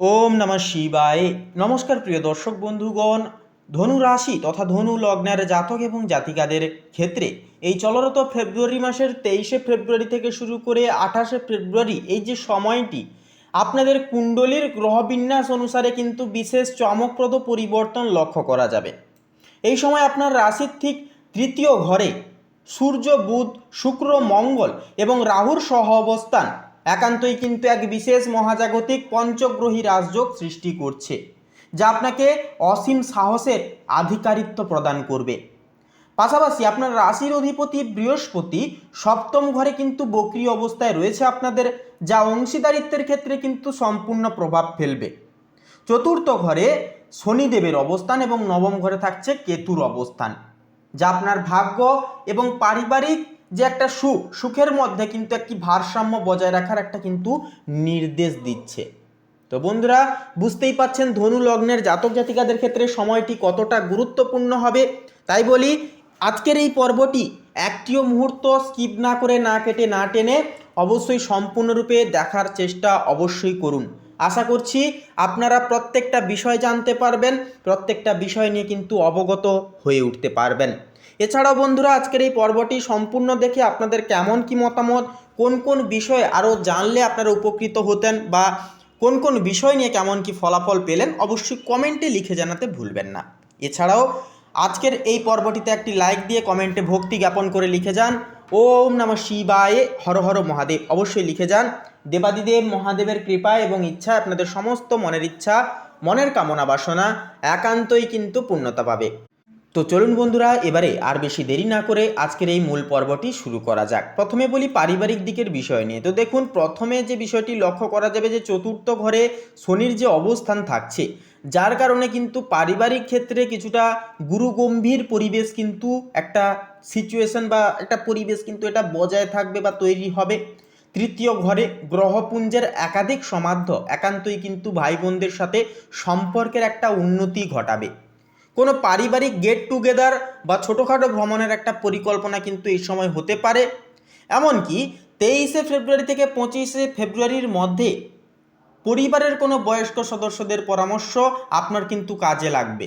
ওম নমঃ শিবায়। নমস্কার প্রিয় দর্শক বন্ধুগণ, ধনু রাশি তথা ধনু লগ্নের জাতক এবং জাতিকাদের ক্ষেত্রে এই চলরত ফেব্রুয়ারি মাসের 23শে ফেব্রুয়ারি থেকে শুরু করে 28শে ফেব্রুয়ারি এই যে সময়টি আপনাদের কুণ্ডলীর গ্রহবিন্যাস অনুসারে কিন্তু বিশেষ চমকপ্রদ পরিবর্তন লক্ষ্য করা যাবে। এই সময় আপনার রাশির ঠিক তৃতীয় ঘরে সূর্য, বুধ, শুক্র, মঙ্গল এবং রাহুর সহ অবস্থান একান্তই কিন্তু এক বিশেষ মহাজাগতিক পঞ্চগ্রহী রাজযোগ সৃষ্টি করছে, যা আপনাকে অসীম সাহসের আধিকারিত্ব প্রদান করবে। পাশাপাশি আপনার রাশির অধিপতি বৃহস্পতি সপ্তম ঘরে কিন্তু বক্রী অবস্থায় রয়েছে আপনাদের, যা অংশীদারিত্বের ক্ষেত্রে কিন্তু সম্পূর্ণ প্রভাব ফেলবে। চতুর্থ ঘরে শনিদেবের অবস্থান এবং নবম ঘরে থাকছে কেতুর অবস্থান, যা আপনার ভাগ্য এবং পারিবারিক যে একটা সুখের মধ্যে কিন্তু একটি ভারসাম্য বজায় রাখার একটা কিন্তু নির্দেশ দিচ্ছে। তো বন্ধুরা, বুঝতেই পাচ্ছেন ধনু লগ্নের জাতক জাতিকাদের ক্ষেত্রে সময়টি কতটা গুরুত্বপূর্ণ হবে। তাই বলি, আজকের এই পর্বটি একটিও মুহূর্ত স্কিপ না করে, না কেটে, না টেনে অবশ্যই সম্পূর্ণরূপে দেখার চেষ্টা অবশ্যই করুন। আশা করছি আপনারা প্রত্যেকটা বিষয় জানতে পারবেন, প্রত্যেকটা বিষয় নিয়ে কিন্তু অবগত হয়ে উঠতে পারবেন। এছাড়াও বন্ধুরা, আজকের এই পর্বটি সম্পূর্ণ দেখে আপনাদের কেমন কি মতামত, কোন কোন বিষয়ে আরও জানলে আপনারা উপকৃত হতেন, বা কোন কোন বিষয় নিয়ে কেমন কি ফলাফল পেলেন, অবশ্যই কমেন্টে লিখে জানাতে ভুলবেন না। এছাড়াও আজকের এই পর্বটিতে একটি লাইক দিয়ে কমেন্টে ভক্তি জ্ঞাপন করে লিখে যান ওম নমঃ শিবায়, হর হর মহাদেব অবশ্যই লিখে যান। দেবাদিদেব মহাদেবের কৃপায় এবং ইচ্ছা আপনাদের সমস্ত মনের ইচ্ছা, মনের কামনা বাসনা একান্তই কিন্তু পূর্ণতা পাবে। তো চলুন বন্ধুরা, এবারে আর বেশি দেরি না করে আজকের এই মূল পর্বটি শুরু করা যাক। প্রথমে বলি পারিবারিক দিকের বিষয় নিয়ে। তো দেখুন, প্রথমে যে বিষয়টি লক্ষ্য করা যাবে যে চতুর্থ ঘরে শনির যে অবস্থান থাকছে, যার কারণে কিন্তু পারিবারিক ক্ষেত্রে কিছুটা গুরুগম্ভীর পরিবেশ কিন্তু একটা সিচুয়েশন বা একটা পরিবেশ কিন্তু এটা বজায় থাকবে বা তৈরি হবে। তৃতীয় ঘরে গ্রহপুঞ্জের একাধিক সমাধ্য একান্তই কিন্তু ভাই বোনদের সাথে সম্পর্কের একটা উন্নতি ঘটাবে। কোনো পারিবারিক গেট টুগেদার বা ছোটোখাটো ভ্রমণের একটা পরিকল্পনা কিন্তু এই সময় হতে পারে। এমনকি 23শে ফেব্রুয়ারি থেকে 25শে ফেব্রুয়ারির মধ্যে পরিবারের কোনো বয়স্ক সদস্যদের পরামর্শ আপনার কিন্তু কাজে লাগবে।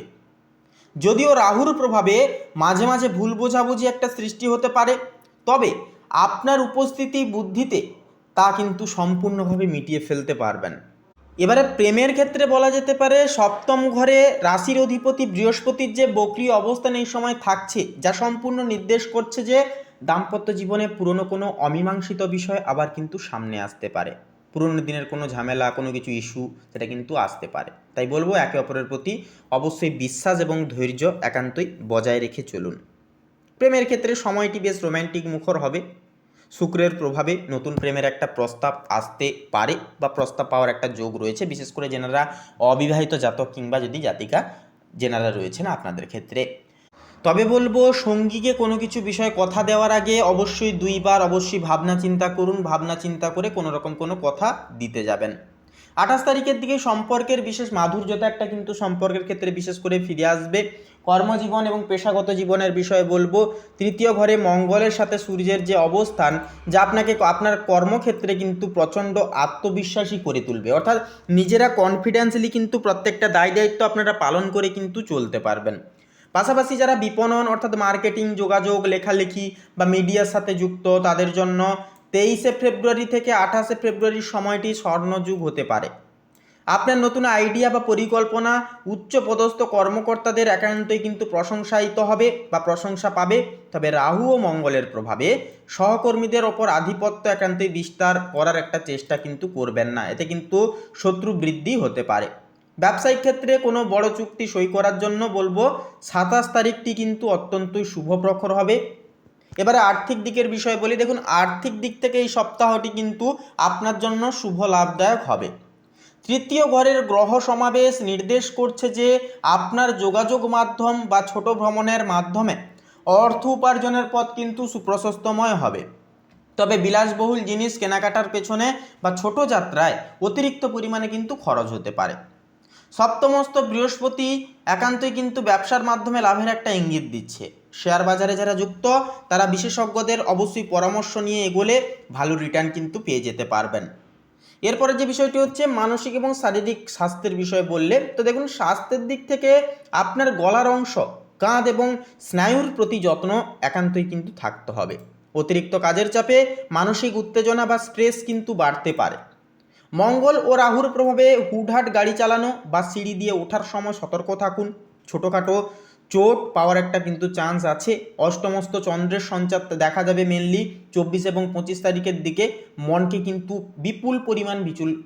যদিও রাহুর প্রভাবে মাঝে মাঝে ভুল বোঝাবুঝি একটা সৃষ্টি হতে পারে, তবে আপনার উপস্থিতি বুদ্ধিতে তা কিন্তু সম্পূর্ণভাবে মিটিয়ে ফেলতে পারবেন। এবারে প্রেমের ক্ষেত্রে বলা যেতে পারে সপ্তম ঘরে রাশির অধিপতি বৃহস্পতির যে বক্রী অবস্থান এই সময় থাকছে, যা সম্পূর্ণ নির্দেশ করছে যে দাম্পত্য জীবনে পুরনো কোনো অমীমাংসিত বিষয় আবার কিন্তু সামনে আসতে পারে। পুরনো দিনের কোনো ঝামেলা, কোনো কিছু ইস্যু, সেটা কিন্তু আসতে পারে। তাই বলবো, একে অপরের প্রতি অবশ্যই বিশ্বাস এবং ধৈর্য একান্তই বজায় রেখে চলুন। প্রেমের ক্ষেত্রে সময়টি বেশ রোম্যান্টিক মুখর হবে। শুক্রের প্রভাবে নতুন প্রেমের একটা প্রস্তাব আসতে পারে বা প্রস্তাব পাওয়ার একটা যোগ রয়েছে, বিশেষ করে যেনারা অবিবাহিত জাতক কিংবা যদি জাতিকা যেনারা রয়েছেন আপনাদের ক্ষেত্রে। তবে বলবো, সঙ্গীকে কোনো কিছু বিষয়ে কথা দেওয়ার আগে অবশ্যই দুইবার অবশ্যই ভাবনা চিন্তা করুন। ভাবনা চিন্তা করে কোনো রকম কোনো কথা দিতে যাবেন। 28 তারিখের দিকে সম্পর্কের বিশেষ মাধুর্যতা একটা কিন্তু সম্পর্কের ক্ষেত্রে বিশেষ করে ফিরে আসবে। কর্মজীবন এবং পেশাগত জীবনের বিষয়ে বলবো, তৃতীয় ঘরে মঙ্গলের সাথে সূর্যের যে অবস্থান, যা আপনাকে আপনার কর্মক্ষেত্রে কিন্তু প্রচণ্ড আত্মবিশ্বাসী করে তুলবে। অর্থাৎ নিজেরা কনফিডেন্সলি কিন্তু প্রত্যেকটা দায় দায়িত্ব আপনারা পালন করে কিন্তু চলতে পারবেন। পাশাপাশি যারা বিপণন অর্থাৎ মার্কেটিং, যোগাযোগ, লেখালেখি বা মিডিয়ার সাথে যুক্ত, তাদের জন্য 23শে ফেব্রুয়ারি থেকে 28শে ফেব্রুয়ারির সময়টি স্বর্ণযুগ হতে পারে। আপনার নতুন আইডিয়া বা পরিকল্পনা উচ্চপদস্থ কর্মকর্তাদের একান্তই কিন্তু প্রশংসায়িত হবে বা প্রশংসা পাবে। তবে রাহু ও মঙ্গলের প্রভাবে সহকর্মীদের ওপর আধিপত্য একান্তই বিস্তার করার একটা চেষ্টা কিন্তু করবেন না, এতে কিন্তু শত্রু বৃদ্ধি হতে পারে। ব্যবসায়িক ক্ষেত্রে কোনো বড় চুক্তি সই করার জন্য বলবো 27 তারিখটি কিন্তু অত্যন্তই শুভ প্রখর হবে। এবারে আর্থিক দিকের বিষয় বলি। দেখুন, আর্থিক দিক থেকে এই সপ্তাহটি কিন্তু আপনার জন্য শুভ লাভদায়ক হবে। তৃতীয় ঘরের গ্রহ সমাবেশ নির্দেশ করছে যে আপনার যোগাযোগ মাধ্যম বা ছোট ভ্রমণের মাধ্যমে অর্থ উপার্জনের পথ কিন্তু সুপ্রশস্তময় হবে। তবে বিলাসবহুল জিনিস কেনাকাটার পেছনে বা ছোট যাত্রায় অতিরিক্ত পরিমাণে কিন্তু খরচ হতে পারে। সপ্তমস্ত বৃহস্পতি একান্তই কিন্তু ব্যবসার মাধ্যমে লাভের একটা ইঙ্গিত দিচ্ছে। শেয়ার বাজারে যারা যুক্ত, তারা বিশেষজ্ঞদের অবশ্যই পরামর্শ নিয়ে এগোলে ভালো রিটার্ন কিন্তু পেয়ে যেতে পারবেন। এরপরে যে বিষয়টি হচ্ছে মানসিক এবং শারীরিক স্বাস্থ্যের বিষয়ে বললে, তো দেখুন স্বাস্থ্যের দিক থেকে আপনার গলার অংশ, কাঁধ এবং স্নায়ুর প্রতি যত্ন একান্তই কিন্তু থাকতে হবে। অতিরিক্ত কাজের চাপে মানসিক উত্তেজনা বা স্ট্রেস কিন্তু বাড়তে পারে। মঙ্গল ও রাহুর প্রভাবে হুটহাট গাড়ি চালানো বা সিঁড়ি দিয়ে ওঠার সময় সতর্ক থাকুন। ছোটোখাটো চোট পাওয়ার একটা কিন্তু চান্স আছে। অষ্টমস্ত চন্দ্রের সঞ্চার দেখা যাবে মেনলি 24 এবং 25 তারিখের দিকে, মনকে কিন্তু বিপুল পরিমাণ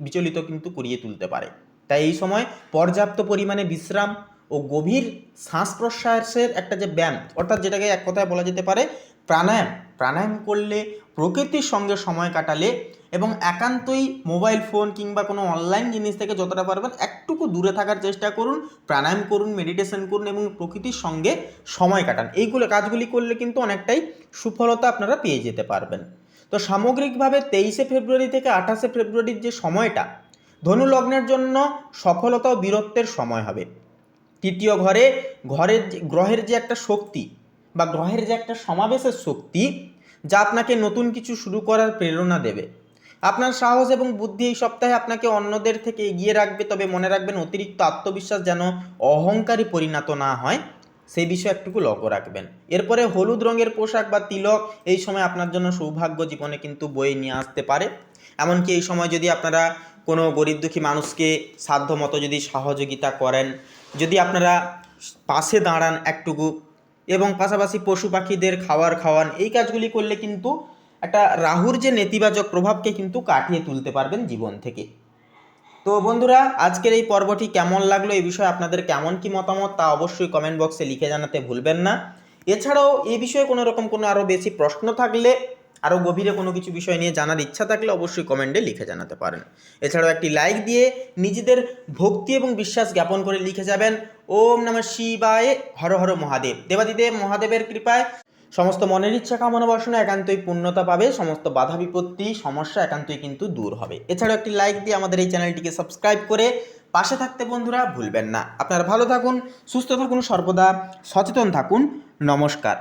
বিচলিত কিন্তু করিয়ে তুলতে পারে। তাই এই সময় পর্যাপ্ত পরিমাণে বিশ্রাম ও গভীর শ্বাস প্রশ্বাসের একটা যে ব্যায়াম, অর্থাৎ যেটাকে এক কথায় বলা যেতে পারে প্রাণায়াম করলে, প্রকৃতির সঙ্গে সময় কাটালে এবং একান্তই মোবাইল ফোন কিংবা কোনো অনলাইন জিনিস থেকে যতটা পারবেন একটুকু দূরে থাকার চেষ্টা করুন। প্রাণায়াম করুন, মেডিটেশন করুন এবং প্রকৃতির সঙ্গে সময় কাটান। এইগুলো কাজগুলি করলে কিন্তু অনেকটাই সুফলতা আপনারা পেয়ে যেতে পারবেন। তো সামগ্রিকভাবে 23শে ফেব্রুয়ারি থেকে 28শে ফেব্রুয়ারির যে সময়টা ধনু লগ্নের জন্য সফলতা ও বীরত্বের সময় হবে। তৃতীয় গ্রহের যে একটা শক্তি বা গ্রহের যে একটা সমাবেশের শক্তি, যা আপনাকে নতুন কিছু শুরু করার প্রেরণা দেবে। আপনার সাহস এবং বুদ্ধি এই সপ্তাহে আপনাকে অন্যদের থেকে এগিয়ে রাখবে। তবে মনে রাখবেন, অতিরিক্ত আত্মবিশ্বাস যেন অহংকারী পরিণত না হয়, সেই বিষয়ে একটুকু লক্ষ্য রাখবেন। এরপরে হলুদ রঙের পোশাক বা তিলক এই সময় আপনার জন্য সৌভাগ্য জীবনে কিন্তু বয়ে নিয়ে আসতে পারে। এমনকি এই সময় যদি আপনারা কোনো গরিব দুঃখী মানুষকে সাধ্যমতো যদি সহযোগিতা করেন, যদি আপনারা পাশে দাঁড়ান একটুকু, এবং পাশাপাশি পশু পাখিদের খাওয়ান, এই কাজগুলি করলে কিন্তু একটা রাহুর যে নেতিবাচক প্রভাবকে কিন্তু কাটিয়ে তুলতে পারবেন জীবন থেকে। তো বন্ধুরা, আজকের এই পর্বটি কেমন লাগলো, এই বিষয়ে আপনাদের কেমন কি মতামত তা অবশ্যই কমেন্ট বক্সে লিখে জানাতে ভুলবেন না। এছাড়াও এই বিষয়ে কোনো রকম কোনো আরও বেশি প্রশ্ন থাকলে, আরও গভীরে কোনো কিছু বিষয় নিয়ে জানার ইচ্ছা থাকলে অবশ্যই কমেন্টে লিখে জানাতে পারেন। এছাড়াও একটি লাইক দিয়ে নিজেদের ভক্তি এবং বিশ্বাস জ্ঞাপন করে লিখে যাবেন ওম নমঃ শিবায়, হর হর মহাদেব। দেবাদিদেব মহাদেবের কৃপায় সমস্ত মনের ইচ্ছা কামনা বাসনা একান্তই পূর্ণতা পাবে, সমস্ত বাধা বিপত্তি সমস্যা একান্তই কিন্তু দূর হবে। এছাড়াও একটি লাইক দিয়ে আমাদের এই চ্যানেলটিকে সাবস্ক্রাইব করে পাশে থাকতে বন্ধুরা ভুলবেন না। আপনারা ভালো থাকুন, সুস্থ থাকুন, সর্বদা সচেতন থাকুন। নমস্কার।